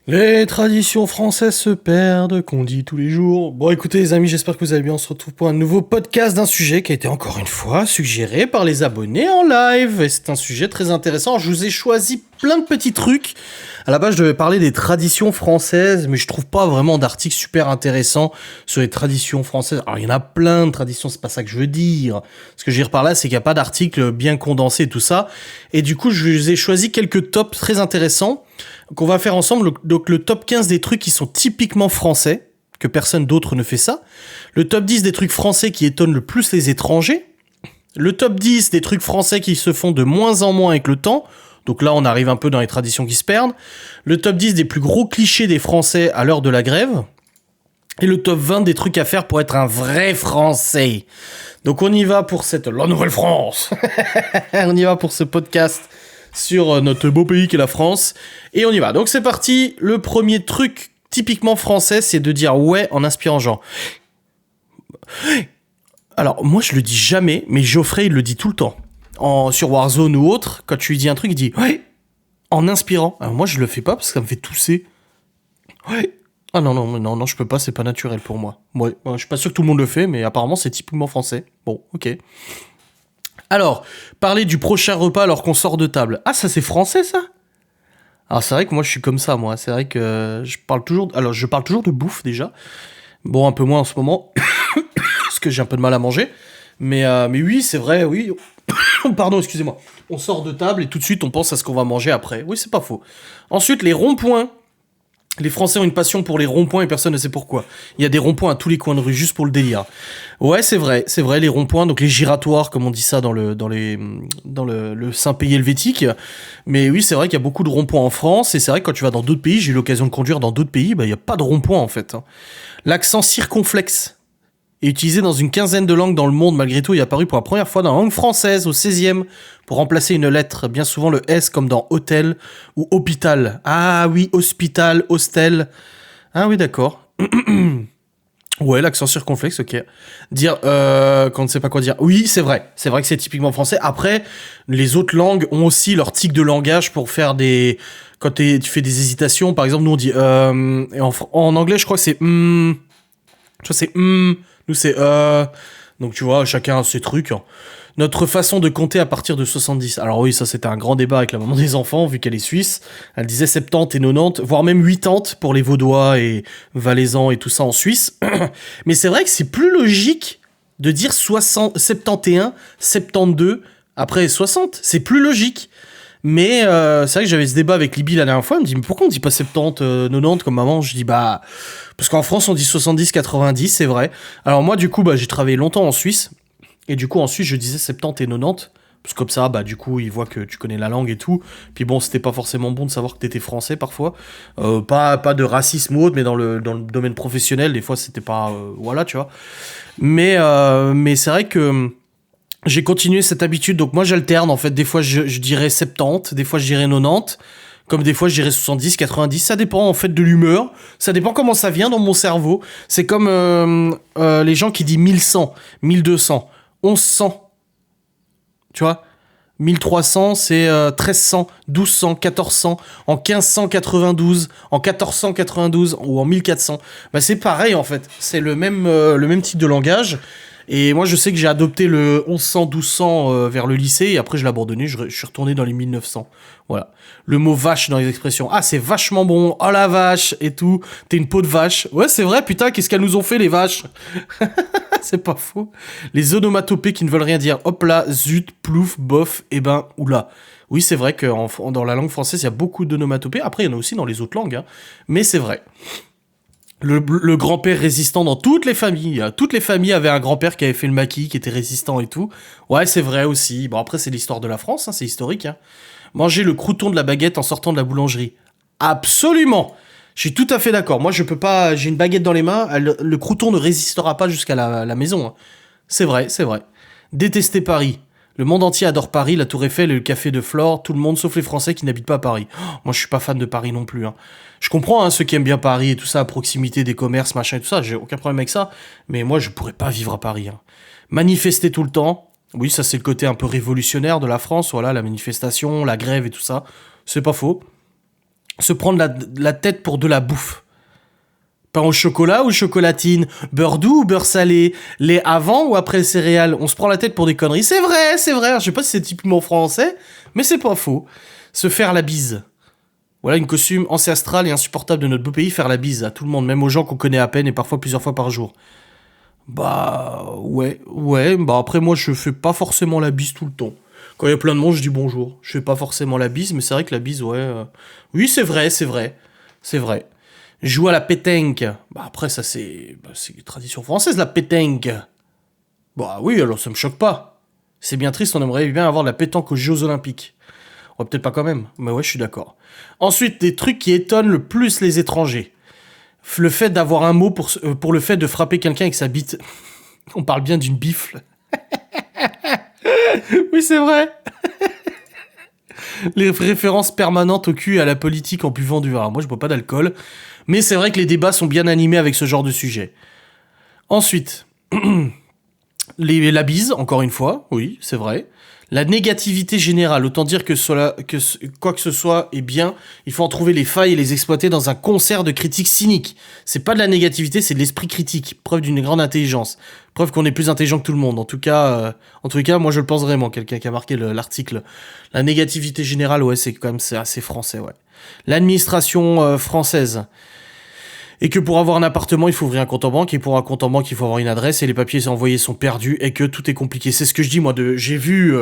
Les traditions françaises se perdent, qu'on dit tous les jours. Bon, écoutez, les amis, j'espère que vous allez bien. On se retrouve pour un nouveau podcast d'un sujet qui a été encore une fois suggéré par les abonnés en live. Et c'est un sujet très intéressant. Je vous ai choisi plein de petits trucs. À la base, je devais parler des traditions françaises, mais je trouve pas vraiment d'articles super intéressants sur les traditions françaises. Alors, il y en a plein de traditions, c'est pas ça que je veux dire. Ce que je veux dire par là, c'est qu'il n'y a pas d'articles bien condensés et tout ça. Et du coup, je vous ai choisi quelques tops très intéressants qu'on va faire ensemble. Donc le top 15 des trucs qui sont typiquement français, que personne d'autre ne fait ça. Le top 10 des trucs français qui étonnent le plus les étrangers. Le top 10 des trucs français qui se font de moins en moins avec le temps. Donc là, on arrive un peu dans les traditions qui se perdent. Le top 10 des plus gros clichés des Français à l'heure de la grève. Et le top 20 des trucs à faire pour être un vrai Français. Donc on y va pour La Nouvelle-France. On y va pour ce podcast sur notre beau pays qu'est la France. Et on y va. Donc c'est parti. Le premier truc typiquement français, c'est de dire ouais en inspirant genre. Alors moi je le dis jamais, mais Geoffrey il le dit tout le temps. Sur Warzone ou autre, quand tu lui dis un truc, il dit ouais en inspirant. Alors moi je le fais pas parce que ça me fait tousser. Ouais. Ah non, je peux pas, c'est pas naturel pour moi. Ouais, je suis pas sûr que tout le monde le fait, mais apparemment c'est typiquement français. Bon, ok. Alors, parler du prochain repas alors qu'on sort de table. Ah, ça c'est français ça? Alors c'est vrai que moi je suis comme ça, moi. C'est vrai que je parle toujours... Alors je parle toujours de bouffe déjà. Bon, un peu moins en ce moment, parce que j'ai un peu de mal à manger. Mais oui, c'est vrai, oui. Pardon, excusez-moi. On sort de table et tout de suite on pense à ce qu'on va manger après. Oui, c'est pas faux. Ensuite, les ronds-points. Les Français ont une passion pour les ronds-points et personne ne sait pourquoi. Il y a des ronds-points à tous les coins de rue, juste pour le délire. Ouais, c'est vrai, les ronds-points, donc les giratoires, comme on dit ça dans le Saint-Pays helvétique. Mais oui, c'est vrai qu'il y a beaucoup de ronds-points en France, et c'est vrai que quand tu vas dans d'autres pays, j'ai eu l'occasion de conduire dans d'autres pays, bah, il n'y a pas de ronds-points en fait. L'accent circonflexe est utilisé dans une quinzaine de langues dans le monde. Malgré tout, il est apparu pour la première fois dans la langue française au 16e pour remplacer une lettre, bien souvent le S comme dans hôtel ou hôpital. Ah oui, hospital, hostel. Ah oui, d'accord. Ouais, l'accent circonflexe, ok. Dire quand on ne sait pas quoi dire. Oui, c'est vrai que c'est typiquement français. Après, les autres langues ont aussi leur tic de langage pour faire des... Quand tu fais des hésitations, par exemple, nous on dit... et en anglais, je crois que c'est... Tu vois, c'est nous c'est donc tu vois, chacun a ses trucs. Notre façon de compter à partir de 70. Alors oui, ça c'était un grand débat avec la maman des enfants, vu qu'elle est suisse. Elle disait 70 et 90, voire même 80 pour les Vaudois et Valaisans et tout ça en Suisse. Mais c'est vrai que c'est plus logique de dire 60, 71, 72, après 60. C'est plus logique. Mais c'est vrai que j'avais ce débat avec Libye la dernière fois. Elle me dit, mais pourquoi on dit pas 70, 90 comme maman? Je dis, bah, parce qu'en France on dit 70, 90, c'est vrai. Alors moi, du coup, bah, j'ai travaillé longtemps en Suisse. Et du coup, en Suisse, je disais 70 et 90. Parce que comme ça, bah, du coup, ils voient que tu connais la langue et tout. Puis bon, c'était pas forcément bon de savoir que t'étais français parfois. Pas de racisme ou autre, mais dans le domaine professionnel, des fois, c'était pas. Voilà, tu vois. Mais c'est vrai que. J'ai continué cette habitude, donc moi j'alterne en fait. Des fois je dirais 70, des fois je dirais 90, comme des fois je dirais 70, 90. Ça dépend en fait de l'humeur, ça dépend comment ça vient dans mon cerveau. C'est comme les gens qui disent 1100, 1200, 1100, tu vois. 1300 c'est 1300, 1200, 1400, en 1592, en 1492 ou en 1400. Bah c'est pareil en fait, c'est le même type de langage. Et moi, je sais que j'ai adopté le 1100, 1200 vers le lycée, et après, je l'ai abandonné, je suis retourné dans les 1900. Voilà. Le mot vache dans les expressions. Ah, c'est vachement bon, oh la vache, et tout. T'es une peau de vache. Ouais, c'est vrai, putain, qu'est-ce qu'elles nous ont fait, les vaches? C'est pas faux. Les onomatopées qui ne veulent rien dire. Hop là, zut, plouf, bof, et ben, oula. Oui, c'est vrai que dans la langue française, il y a beaucoup d'onomatopées. Après, il y en a aussi dans les autres langues, hein. Mais c'est vrai. Le grand-père résistant dans toutes les familles. Toutes les familles avaient un grand-père qui avait fait le maquis, qui était résistant et tout. Ouais, c'est vrai aussi. Bon, après, c'est l'histoire de la France, hein, c'est historique. Hein. Manger le crouton de la baguette en sortant de la boulangerie. Absolument. Je suis tout à fait d'accord. Moi, je peux pas... J'ai une baguette dans les mains, le crouton ne résistera pas jusqu'à la maison. Hein. C'est vrai, c'est vrai. Détester Paris. Le monde entier adore Paris, la Tour Eiffel et le café de Flore, tout le monde sauf les Français qui n'habitent pas à Paris. Oh, moi, je suis pas fan de Paris non plus. Hein. Je comprends hein, ceux qui aiment bien Paris et tout ça, à proximité des commerces, machin et tout ça, j'ai aucun problème avec ça, mais moi, je pourrais pas vivre à Paris. Hein. Manifester tout le temps, oui, ça c'est le côté un peu révolutionnaire de la France, voilà, la manifestation, la grève et tout ça, c'est pas faux. se prendre la tête pour de la bouffe. Pain au chocolat ou chocolatine, beurre doux ou beurre salé, lait avant ou après céréales, on se prend la tête pour des conneries. C'est vrai. Je sais pas si c'est typiquement français, mais c'est pas faux. Se faire la bise. Voilà une costume ancestrale et insupportable de notre beau pays, faire la bise à tout le monde, même aux gens qu'on connaît à peine et parfois plusieurs fois par jour. Bah ouais, bah après moi je fais pas forcément la bise tout le temps. Quand il y a plein de monde, je dis bonjour. Je fais pas forcément la bise, mais c'est vrai que la bise, ouais. Oui, c'est vrai. Jouer à la pétanque. Bah après, ça c'est une tradition française, la pétanque. Bah oui, alors ça me choque pas. C'est bien triste, on aimerait bien avoir de la pétanque aux Jeux Olympiques. Ouais, peut-être pas quand même, mais ouais, je suis d'accord. Ensuite, des trucs qui étonnent le plus les étrangers. Le fait d'avoir un mot pour le fait de frapper quelqu'un avec sa bite. On parle bien d'une bifle. Oui, c'est vrai. Les références permanentes au cul et à la politique en buvant du vin. Alors, moi, je bois pas d'alcool. Mais c'est vrai que les débats sont bien animés avec ce genre de sujet. Ensuite, la bise, encore une fois, oui, c'est vrai. La négativité générale, autant dire que quoi que ce soit est bien, il faut en trouver les failles et les exploiter dans un concert de critiques cyniques. C'est pas de la négativité, c'est de l'esprit critique, preuve d'une grande intelligence, preuve qu'on est plus intelligent que tout le monde. En tout cas, moi je le pense vraiment, quelqu'un qui a marqué l'article. La négativité générale, ouais, c'est assez français, ouais. L'administration française. Et que pour avoir un appartement, il faut ouvrir un compte en banque, et pour un compte en banque, il faut avoir une adresse, et les papiers envoyés sont perdus, et que tout est compliqué. C'est ce que je dis, moi, j'ai vu,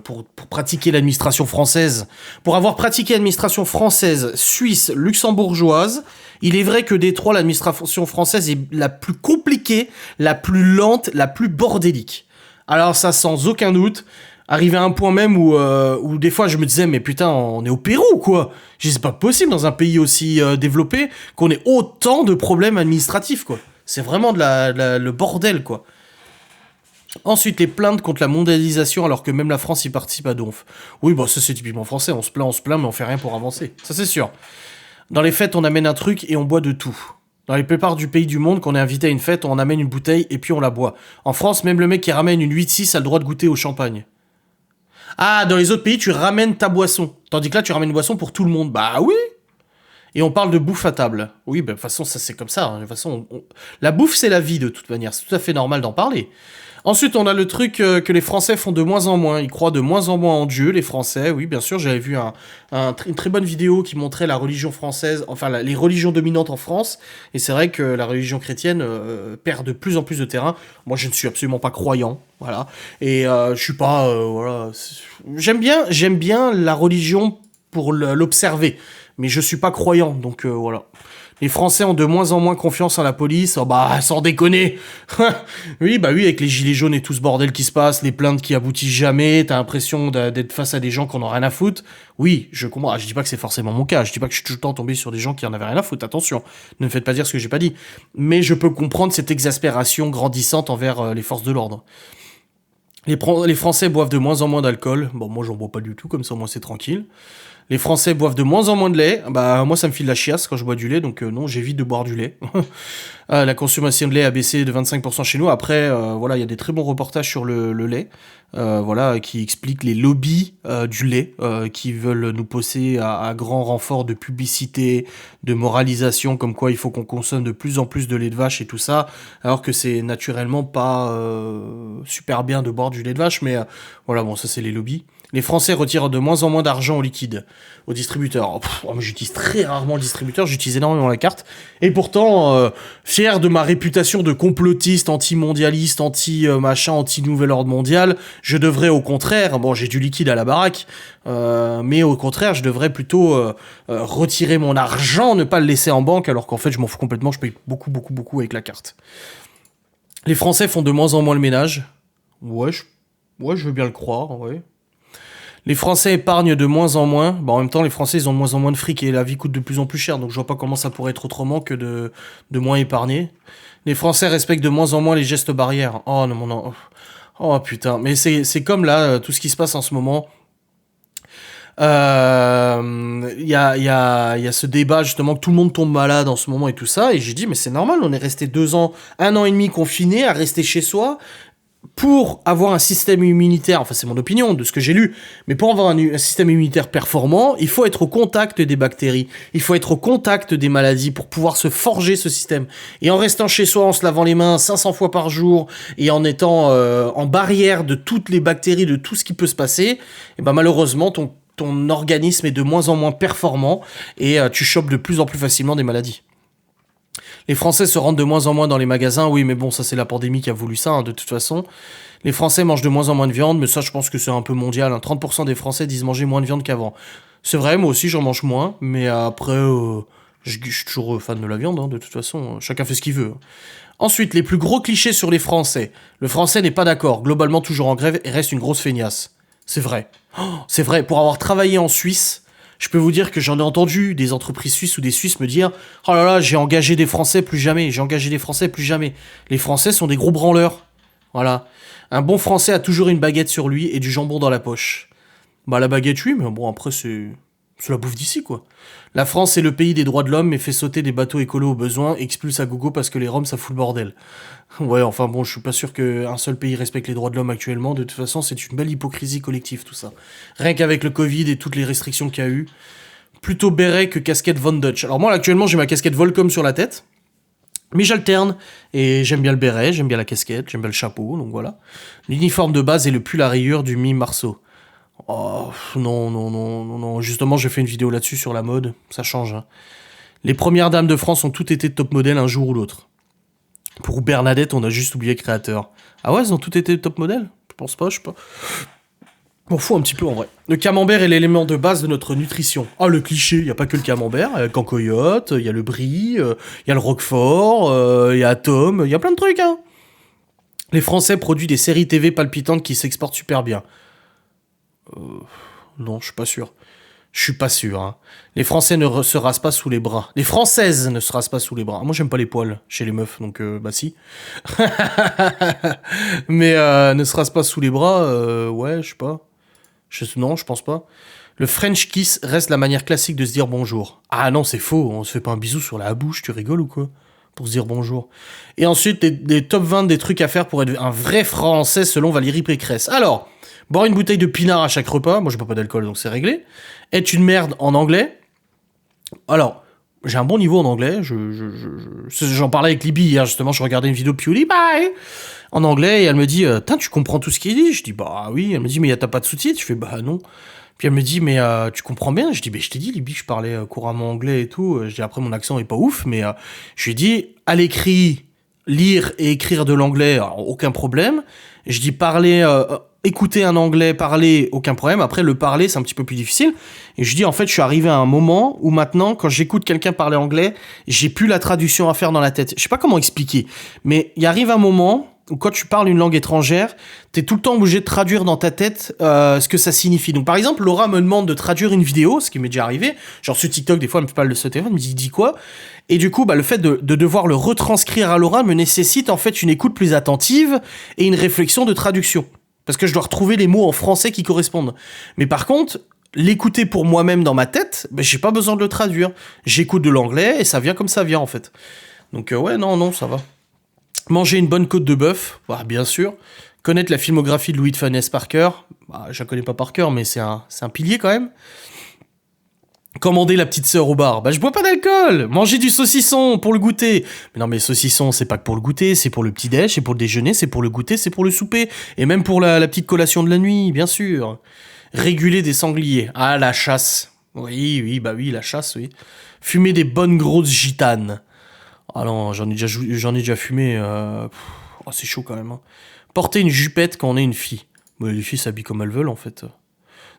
pour pratiquer l'administration française, pour avoir pratiqué l'administration française, suisse, luxembourgeoise, il est vrai que des trois, l'administration française est la plus compliquée, la plus lente, la plus bordélique. Alors ça, sans aucun doute, arrivé à un point même où des fois je me disais mais putain on est au Pérou quoi. Je dis c'est pas possible dans un pays aussi développé qu'on ait autant de problèmes administratifs quoi. C'est vraiment le bordel quoi. Ensuite les plaintes contre la mondialisation alors que même la France y participe à donf. Oui bah ça c'est typiquement français, on se plaint mais on fait rien pour avancer. Ça c'est sûr. Dans les fêtes on amène un truc et on boit de tout. Dans les plupart du pays du monde, quand on est invité à une fête, on amène une bouteille et puis on la boit. En France, même le mec qui ramène une 8-6 a le droit de goûter au champagne. Ah, dans les autres pays, tu ramènes ta boisson. Tandis que là, tu ramènes une boisson pour tout le monde. Bah oui. Et on parle de bouffe à table. Oui, bah de toute façon, ça c'est comme ça. Hein. De toute façon, la bouffe, c'est la vie de toute manière. C'est tout à fait normal d'en parler. Ensuite, on a le truc que les Français font de moins en moins. Ils croient de moins en moins en Dieu, les Français. Oui, bien sûr, j'avais vu une très bonne vidéo qui montrait la religion française, enfin les religions dominantes en France. Et c'est vrai que la religion chrétienne perd de plus en plus de terrain. Moi, je ne suis absolument pas croyant, voilà. Et je suis pas, voilà. J'aime bien la religion pour l'observer, mais je suis pas croyant, donc voilà. Les Français ont de moins en moins confiance en la police. Oh bah, sans déconner. Oui, avec les gilets jaunes et tout ce bordel qui se passe, les plaintes qui aboutissent jamais, t'as l'impression d'être face à des gens qui en ont rien à foutre. Oui, je comprends. Je dis pas que c'est forcément mon cas. Je dis pas que je suis tout le temps tombé sur des gens qui en avaient rien à foutre. Attention. Ne me faites pas dire ce que j'ai pas dit. Mais je peux comprendre cette exaspération grandissante envers les forces de l'ordre. Les Français boivent de moins en moins d'alcool. Bon, moi, j'en bois pas du tout, comme ça, moi, c'est tranquille. Les Français boivent de moins en moins de lait. Bah, moi, ça me file la chiasse quand je bois du lait, donc non, j'évite de boire du lait. La consommation de lait a baissé de 25% chez nous. Après, voilà, il y a des très bons reportages sur le lait, voilà, qui expliquent les lobbies du lait, qui veulent nous pousser à grand renfort de publicité, de moralisation, comme quoi il faut qu'on consomme de plus en plus de lait de vache et tout ça, alors que c'est naturellement pas super bien de boire du lait de vache, mais voilà, bon, ça c'est les lobbies. Les Français retirent de moins en moins d'argent au liquide, aux distributeurs. Moi, j'utilise très rarement le distributeur, j'utilise énormément la carte. Et pourtant, fier de ma réputation de complotiste, anti-mondialiste, anti-machin, anti-nouvel ordre mondial, je devrais au contraire, bon, j'ai du liquide à la baraque, mais au contraire, je devrais plutôt retirer mon argent, ne pas le laisser en banque, alors qu'en fait, je m'en fous complètement, je paye beaucoup avec la carte. Les Français font de moins en moins le ménage. Ouais, je veux bien le croire, ouais. Les Français épargnent de moins en moins. Bon, en même temps, les Français, ils ont de moins en moins de fric et la vie coûte de plus en plus cher. Donc, je vois pas comment ça pourrait être autrement que de moins épargner. Les Français respectent de moins en moins les gestes barrières. Oh, non, non. Oh, putain. Mais c'est comme là, tout ce qui se passe en ce moment. Il y a ce débat, justement, que tout le monde tombe malade en ce moment et tout ça. Et j'ai dit, mais c'est normal, on est resté 2 ans, 1 an et demi confinés à rester chez soi. pour avoir un système immunitaire, enfin c'est mon opinion de ce que j'ai lu, mais pour avoir un système immunitaire performant, il faut être au contact des bactéries, il faut être au contact des maladies pour pouvoir se forger ce système. Et en restant chez soi, en se lavant les mains 500 fois par jour, et en étant en barrière de toutes les bactéries, de tout ce qui peut se passer, et ben malheureusement ton organisme est de moins en moins performant, et tu chopes de plus en plus facilement des maladies. Les Français se rendent de moins en moins dans les magasins. Oui, mais bon, ça c'est la pandémie qui a voulu ça, hein, de toute façon. Les Français mangent de moins en moins de viande, mais ça je pense que c'est un peu mondial. Hein. 30% des Français disent manger moins de viande qu'avant. C'est vrai, moi aussi j'en mange moins, mais après, je suis toujours fan de la viande, hein, de toute façon. Chacun fait ce qu'il veut. Ensuite, les plus gros clichés sur les Français. Le Français n'est pas d'accord, globalement toujours en grève et reste une grosse feignasse. C'est vrai. Oh, c'est vrai, pour avoir travaillé en Suisse... Je peux vous dire que j'en ai entendu des entreprises suisses ou des Suisses me dire « Oh là là, j'ai engagé des Français, plus jamais, j'ai engagé des Français, plus jamais. » Les Français sont des gros branleurs. Voilà. Un bon Français a toujours une baguette sur lui et du jambon dans la poche. Bah la baguette, oui, mais bon, après, c'est la bouffe d'ici, quoi. La France est le pays des droits de l'homme, mais fait sauter des bateaux écolos au besoin, expulse à gogo parce que les Roms, ça fout le bordel. Ouais, enfin bon, je suis pas sûr qu'un seul pays respecte les droits de l'homme actuellement. De toute façon, c'est une belle hypocrisie collective, tout ça. Rien qu'avec le Covid et toutes les restrictions qu'il y a eu. Plutôt béret que casquette Von Dutch. Alors moi, actuellement, j'ai ma casquette Volcom sur la tête. Mais j'alterne. Et j'aime bien le béret, j'aime bien la casquette, j'aime bien le chapeau, donc voilà. L'uniforme de base est le pull à rayures du mi-marceau. Oh, non. Justement, j'ai fait une vidéo là-dessus sur la mode. Ça change, hein. Les premières dames de France ont toutes été top modèles un jour ou l'autre. Pour Bernadette, on a juste oublié créateur. Ah ouais, elles ont toutes été top modèles ? Je pense pas, je sais pas. M'en fous un petit peu en vrai. Le camembert est l'élément de base de notre nutrition. Ah, le cliché, il n'y a pas que le camembert. Il y a le cancoyote, il y a le brie, il y a le roquefort, il y a Atom, il y a plein de trucs, hein. Les Français produisent des séries TV palpitantes qui s'exportent super bien. Non, je suis pas sûr. Je suis pas sûr, hein. Les Français ne se rasent pas sous les bras. Les Françaises ne se rasent pas sous les bras. Moi, j'aime pas les poils chez les meufs, donc bah si. Mais ne se rasent pas sous les bras, ouais, je sais pas. Non, je pense pas. Le French kiss reste la manière classique de se dire bonjour. Ah non, c'est faux. On se fait pas un bisou sur la bouche, tu rigoles ou quoi ? Pour se dire bonjour. Et ensuite, des top 20 des trucs à faire pour être un vrai Français selon Valérie Pécresse. Alors, boire une bouteille de pinard à chaque repas. Moi, je bois pas d'alcool, donc c'est réglé. Être une merde en anglais. Alors, j'ai un bon niveau en anglais. J'en parlais avec Libby hier, justement. Je regardais une vidéo de PewDiePie en anglais et elle me dit tu comprends tout ce qu'il dit ? Je dis bah oui. Elle me dit mais t'as pas de sous-titres ? Je fais bah non. Puis elle me dit mais tu comprends bien ? Je dis je t'ai dit Libby, je parlais couramment anglais et tout. Je dis après mon accent est pas ouf, mais je lui ai dit à l'écrit, lire et écrire de l'anglais, aucun problème. Je dis parler, écouter un anglais, parler, aucun problème. Après le parler c'est un petit peu plus difficile. Et je dis en fait je suis arrivé à un moment où maintenant quand j'écoute quelqu'un parler anglais, j'ai plus la traduction à faire dans la tête. Je sais pas comment expliquer, mais il arrive un moment où quand tu parles une langue étrangère, t'es tout le temps obligé de traduire dans ta tête ce que ça signifie. Donc par exemple, Laura me demande de traduire une vidéo, ce qui m'est déjà arrivé. Genre sur TikTok, des fois, elle me parle de ce téléphone, elle me dit quoi ? Et du coup, le fait de devoir le retranscrire à Laura me nécessite en fait une écoute plus attentive et une réflexion de traduction. Parce que je dois retrouver les mots en français qui correspondent. Mais par contre, l'écouter pour moi-même dans ma tête, j'ai pas besoin de le traduire. J'écoute de l'anglais et ça vient comme ça vient en fait. Donc ouais, non, ça va. Manger une bonne côte de bœuf, bah, bien sûr. Connaître la filmographie de Louis de Funès par cœur, bah, je la connais pas par cœur, mais c'est un pilier quand même. Commander la petite sœur au bar, bah je bois pas d'alcool. Manger du saucisson pour le goûter. Mais non mais saucisson c'est pas que pour le goûter, c'est pour le petit déj, c'est pour le déjeuner, c'est pour le goûter, c'est pour le souper. Et même pour la petite collation de la nuit, bien sûr. Réguler des sangliers. Ah la chasse. Oui, la chasse, oui. Fumer des bonnes grosses gitanes. Ah non, j'en ai déjà fumé. Oh, c'est chaud quand même. Hein. Porter une jupette quand on est une fille. Mais les filles s'habillent comme elles veulent en fait.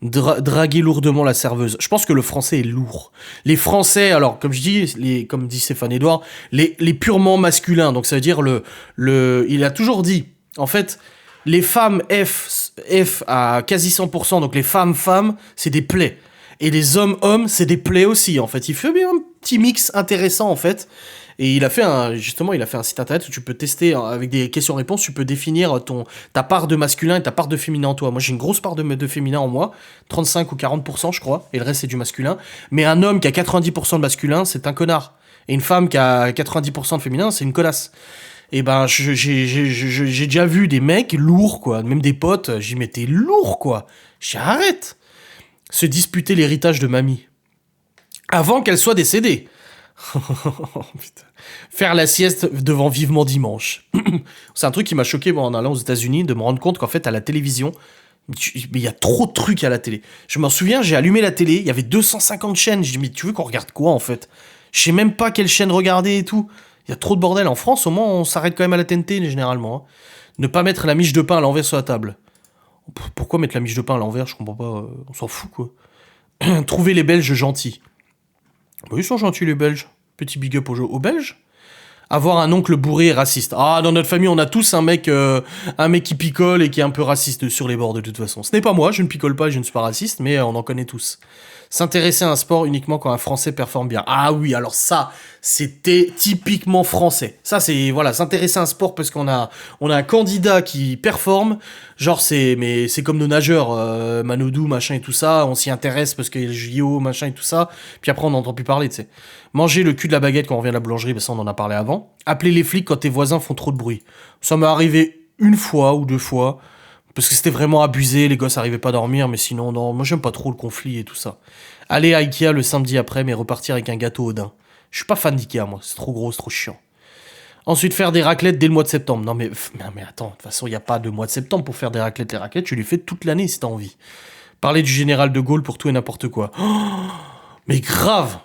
Draguer lourdement la serveuse. Je pense que le français est lourd. Les Français, alors comme je dis, comme dit Stéphane Edouard, les purement masculins. Donc ça veut dire il a toujours dit. En fait, les femmes F à quasi 100%. Donc les femmes, c'est des plaies. Et les hommes, c'est des plaies aussi. En fait, il fait bien un petit mix intéressant en fait. Et il a fait un site internet où tu peux tester avec des questions-réponses, tu peux définir ta part de masculin et ta part de féminin en toi. Moi, j'ai une grosse part de féminin en moi, 35 ou 40% je crois, et le reste c'est du masculin. Mais un homme qui a 90% de masculin, c'est un connard. Et une femme qui a 90% de féminin, c'est une connasse. Et ben, j'ai déjà vu des mecs lourds, quoi, même des potes, j'y mettais lourd, quoi. Arrête. Se disputer l'héritage de mamie. Avant qu'elle soit décédée. Putain. Faire la sieste devant Vivement Dimanche. C'est un truc qui m'a choqué, moi, en allant aux États-Unis, de me rendre compte qu'en fait, à la télévision, mais il y a trop de trucs à la télé. Je m'en souviens, j'ai allumé la télé, il y avait 250 chaînes. Je dis, mais tu veux qu'on regarde quoi, en fait? Je sais même pas quelle chaîne regarder et tout. Il y a trop de bordel. En France, au moins, on s'arrête quand même à la TNT, généralement. Hein. Ne pas mettre la miche de pain à l'envers sur la table. Pourquoi mettre la miche de pain à l'envers? Je comprends pas. On s'en fout, quoi. Trouver les Belges gentils. Bah, ils sont gentils, les Belges. Petit big up aux Belges. Avoir un oncle bourré et raciste. Ah, dans notre famille, on a tous un mec qui picole et qui est un peu raciste sur les bords, de toute façon. Ce n'est pas moi, je ne picole pas et je ne suis pas raciste, mais on en connaît tous. S'intéresser à un sport uniquement quand un Français performe bien. Ah oui, alors ça, c'était typiquement français. Ça, c'est, voilà, s'intéresser à un sport parce on a un candidat qui performe. Genre, c'est comme nos nageurs, Manodou, machin et tout ça. On s'y intéresse parce qu'il y a les JO, machin et tout ça. Puis après, on n'entend plus parler, tu sais. Manger le cul de la baguette quand on revient à la boulangerie, ben ça, on en a parlé avant. Appeler les flics quand tes voisins font trop de bruit. Ça m'est arrivé une fois ou deux fois. Parce que c'était vraiment abusé, les gosses arrivaient pas à dormir, mais sinon, non, moi j'aime pas trop le conflit et tout ça. Aller à Ikea le samedi après, mais repartir avec un gâteau au daim. Je suis pas fan d'Ikea, moi, c'est trop gros, c'est trop chiant. Ensuite, faire des raclettes dès le mois de septembre. Non mais attends, de toute façon, il n'y a pas de mois de septembre pour faire des raclettes. Les raclettes, tu les fais toute l'année si t'as envie. Parler du général de Gaulle pour tout et n'importe quoi. Oh, mais grave.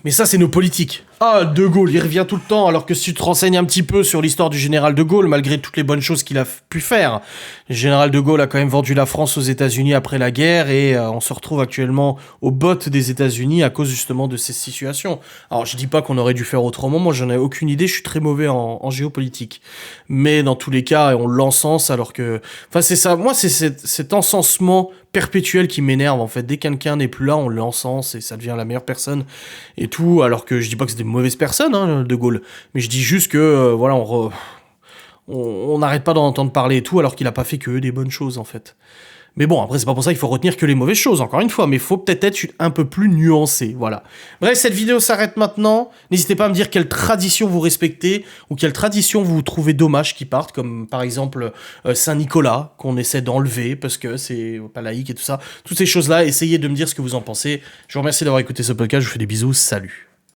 Mais ça, c'est nos politiques. Ah, De Gaulle, il revient tout le temps, alors que si tu te renseignes un petit peu sur l'histoire du général de Gaulle, malgré toutes les bonnes choses qu'il a pu faire, le général de Gaulle a quand même vendu la France aux États-Unis après la guerre, et on se retrouve actuellement aux bottes des États-Unis à cause justement de ces situations. Alors, je dis pas qu'on aurait dû faire autrement, moi j'en ai aucune idée, je suis très mauvais en géopolitique. Mais dans tous les cas, on l'encense alors que... Enfin, c'est ça, moi c'est cet encensement perpétuel qui m'énerve en fait. Dès que quelqu'un n'est plus là, on l'encense et ça devient la meilleure personne et tout, alors que je dis pas que c'est des mauvaises personnes, hein, De Gaulle, mais je dis juste que, voilà, on n'arrête pas d'en entendre parler et tout, alors qu'il a pas fait que des bonnes choses, en fait. Mais bon, après, c'est pas pour ça qu'il faut retenir que les mauvaises choses, encore une fois, mais il faut peut-être être un peu plus nuancé, voilà. Bref, cette vidéo s'arrête maintenant. N'hésitez pas à me dire quelle tradition vous respectez, ou quelle tradition vous trouvez dommage qui partent, comme par exemple Saint-Nicolas, qu'on essaie d'enlever, parce que c'est pas laïque et tout ça. Toutes ces choses-là, essayez de me dire ce que vous en pensez. Je vous remercie d'avoir écouté ce podcast, je vous fais des bisous, salut.